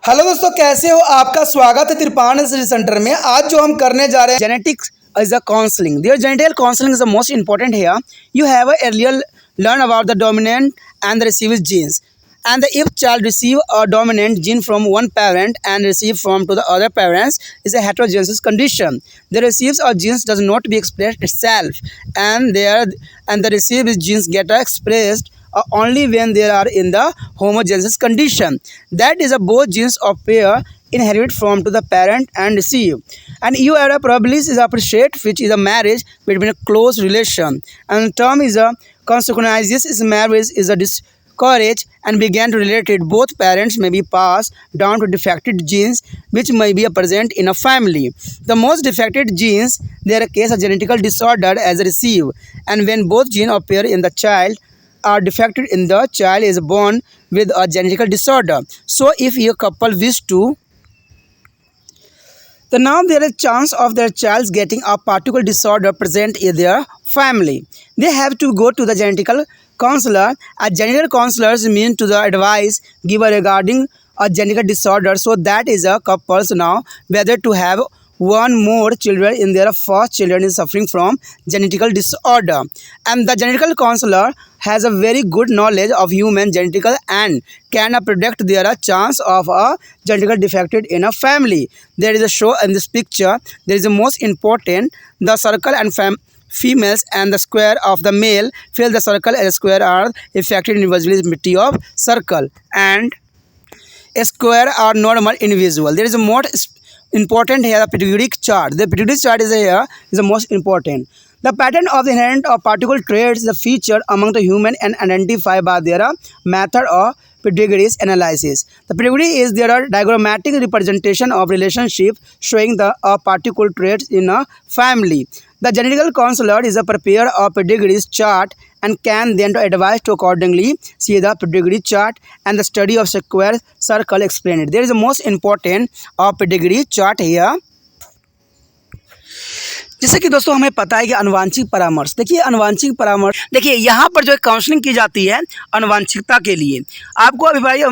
Hello दोस्तों, कैसे हो? आपका स्वागत है त्रिपाण स्टडी सेंटर में। आज जो हम करने जा रहे हैं genetics is a counselling. There genetical counselling is the most important here. You have earlier learn about the dominant and the received genes, and if child receive a dominant gene from one parent and receive from to the other parents is a heterogeneous condition. The received genes does not be expressed itself, and the received genes get expressed only when they are in the homogeneous condition. That is, both genes of pair inherit from to the parent and receive. And you are probably is appreciate which is a marriage between a close relation. And term is a consequences is marriage is a discourage and began to relate it. Both parents may be passed down to defective genes which may be present in a family. The most defective genes, their case a genetical disorder as receive, and when both genes appear in the child are defective in the child is born with a genetical disorder. So if a couple wish to, then now there is chance of their child getting a particular disorder present in their family. They have to go to the genetical counselor. A genetical counselor means to the advice given regarding a genetical disorder. So that is a couples now whether to have one more children in their first children is suffering from genetical disorder, and the genetical counselor has a very good knowledge of human genetical and can predict their chance of a genetical defective in a family. There is a show in this picture. There is the most important the circle and females and the square of the male fill the circle and square are affected individuality of circle and a square are normal individual. There is a more important here the pedigree chart. The pedigree chart is here is the most important. The pattern of the inherent or particular traits is a feature among the human and identified by their method of pedigree analysis. The pedigree is their diagrammatic representation of relationship showing the particular traits in a family. The genetical counselor is a preparer of pedigree chart and can then advise to accordingly see the pedigree chart and the study of square circle explain it. There is the most important of pedigree chart here. जैसे कि दोस्तों हमें पता है कि अनुवांशिक परामर्श, देखिए अनुवांशिक परामर्श, देखिए यहाँ पर जो है काउंसलिंग की जाती है अनुवांशिकता के लिए। आपको अभी भाई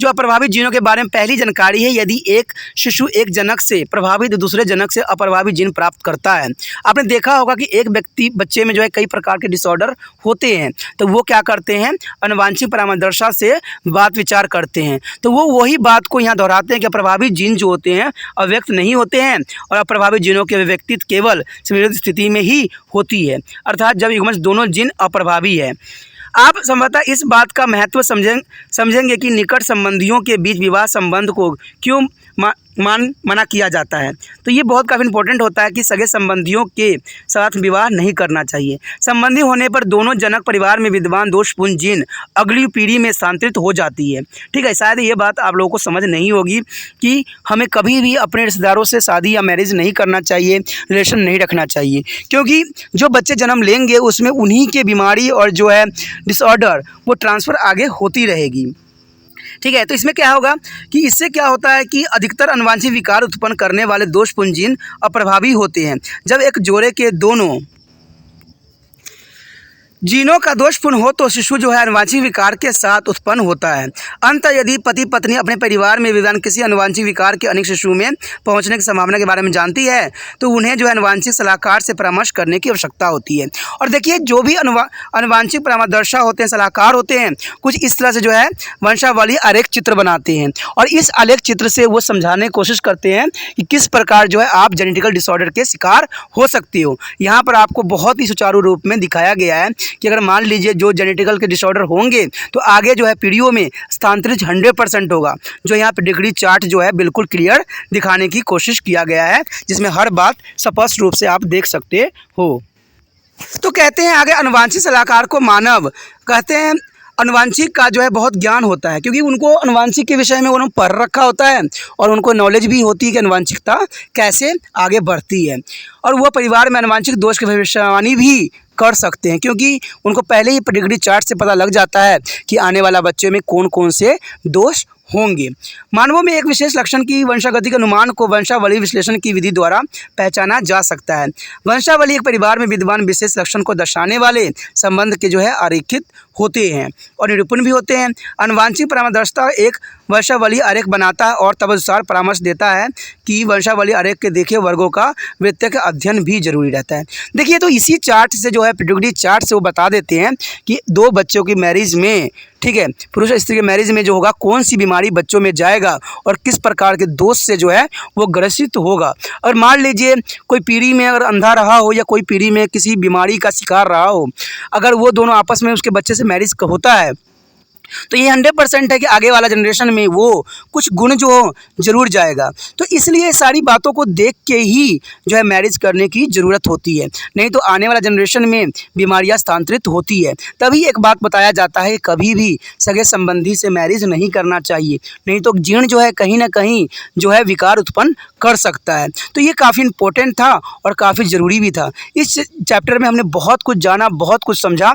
जो अप्रभावित जीनों के बारे में पहली जानकारी है। यदि एक शिशु एक जनक से प्रभावित दूसरे जनक से अप्रभावित जीन प्राप्त करता है, आपने देखा होगा कि एक व्यक्ति बच्चे में जो है कई प्रकार के डिसऑर्डर होते हैं, तो वो क्या करते हैं अनुवांशिक परामर्शदर्शा से बात विचार करते हैं, तो वो वही बात को यहाँ दोहराते हैं कि अप्रभावित जीन जो होते हैं अव्यक्त नहीं होते हैं और अप्रभावित जीनों के अभिव्यक्ति केवल संविरोध स्थिति में ही होती है, अर्थात जब युग्मज दोनों जीन अप्रभावी है। आप संभवतः इस बात का महत्व समझेंगे कि निकट संबंधियों के बीच विवाह संबंध को क्यों मना किया जाता है। तो ये बहुत काफ़ी इंपॉर्टेंट होता है कि सगे संबंधियों के साथ विवाह नहीं करना चाहिए। संबंधी होने पर दोनों जनक परिवार में विद्यमान दोषपूर्ण जीन अगली पीढ़ी में स्थानांतरित हो जाती है। ठीक है, शायद ये बात आप लोगों को समझ नहीं होगी कि हमें कभी भी अपने रिश्तेदारों से शादी या मैरिज नहीं करना चाहिए, रिलेशन नहीं रखना चाहिए, क्योंकि जो बच्चे जन्म लेंगे उसमें उन्हीं के बीमारी और जो है डिसऑर्डर वो ट्रांसफ़र आगे होती रहेगी। ठीक है, तो इसमें क्या होगा कि इससे क्या होता है कि अधिकतर अनुवांशिक विकार उत्पन्न करने वाले दोषपूर्ण जीन अप्रभावी होते हैं। जब एक जोड़े के दोनों जीनों का दोषपूर्ण हो तो शिशु जो है अनुवांशिक विकार के साथ उत्पन्न होता है। अंततः यदि पति पत्नी अपने परिवार में विद्यमान किसी अनुवांशिक विकार के अनेक शिशु में पहुंचने की संभावना के बारे में जानती है तो उन्हें जो है अनुवांशिक सलाहकार से परामर्श करने की आवश्यकता होती है। और देखिए जो भी अनुवांशिक परामर्शदर्शा होते हैं, सलाहकार होते हैं, कुछ इस तरह से जो है वंशावली आरेख चित्र बनाते हैं और इस आलेख चित्र से वो समझाने की कोशिश करते हैं कि किस प्रकार जो है आप जेनेटिकल डिसऑर्डर के शिकार हो सकते हो। यहाँ पर आपको बहुत ही सुचारू रूप में दिखाया गया है कि अगर मान लीजिए जो जेनेटिकल के डिसऑर्डर होंगे तो आगे जो है पीढ़ियों में स्थानांतरित 100% होगा। जो यहाँ पे डिग्री चार्ट जो है बिल्कुल क्लियर दिखाने की कोशिश किया गया है, जिसमें हर बात स्पष्ट रूप से आप देख सकते हो। तो कहते हैं आगे अनुवांशिक सलाहकार को मानव कहते हैं अनुवांशिक का जो है बहुत ज्ञान होता है, क्योंकि उनको अनुवांशिक के विषय में उन्होंने पढ़ रखा होता है और उनको नॉलेज भी होती है कि अनुवांशिकता कैसे आगे बढ़ती है और वह परिवार में अनुवांशिक दोष की भविष्यवाणी भी कर सकते हैं, क्योंकि उनको पहले ही पेडिग्री चार्ट से पता लग जाता है कि आने वाला बच्चे में कौन कौन से दोष होंगे। मानवों में एक विशेष लक्षण की वंशागति के अनुमान को वंशावली विश्लेषण की विधि द्वारा पहचाना जा सकता है। वंशावली एक परिवार में विद्यमान विशेष लक्षण को दर्शाने वाले संबंध के जो है आरेखित होते हैं और निरूपण भी होते हैं। आनुवंशिक परामर्शदाता एक वंशावली आरेख बनाता है और तदनुसार परामर्श देता है कि वंशावली आरेख के देखे वर्गों का वृत्तीय अध्ययन भी जरूरी रहता है। देखिए, तो इसी चार्ट से जो है पेडिग्री चार्ट से वो बता देते हैं कि दो बच्चों की मैरिज में, ठीक है, पुरुष और स्त्री के मैरिज में जो होगा कौन सी बीमारी बच्चों में जाएगा और किस प्रकार के दोष से जो है वो ग्रसित होगा। और मान लीजिए कोई पीढ़ी में अगर अंधा रहा हो या कोई पीढ़ी में किसी बीमारी का शिकार रहा हो, अगर वो दोनों आपस में उसके बच्चे से मैरिज होता है तो ये 100% है कि आगे वाला जनरेशन में वो कुछ गुण जो जरूर जाएगा। तो इसलिए सारी बातों को देख के ही जो है मैरिज करने की ज़रूरत होती है, नहीं तो आने वाला जनरेशन में बीमारियां स्थानांतरित होती है। तभी एक बात बताया जाता है, कभी भी सगे संबंधी से मैरिज नहीं करना चाहिए, नहीं तो जीर्ण जो है कहीं ना कहीं जो है विकार उत्पन्न कर सकता है। तो ये काफ़ी इम्पोर्टेंट था और काफ़ी ज़रूरी भी था। इस चैप्टर में हमने बहुत कुछ जाना, बहुत कुछ समझा।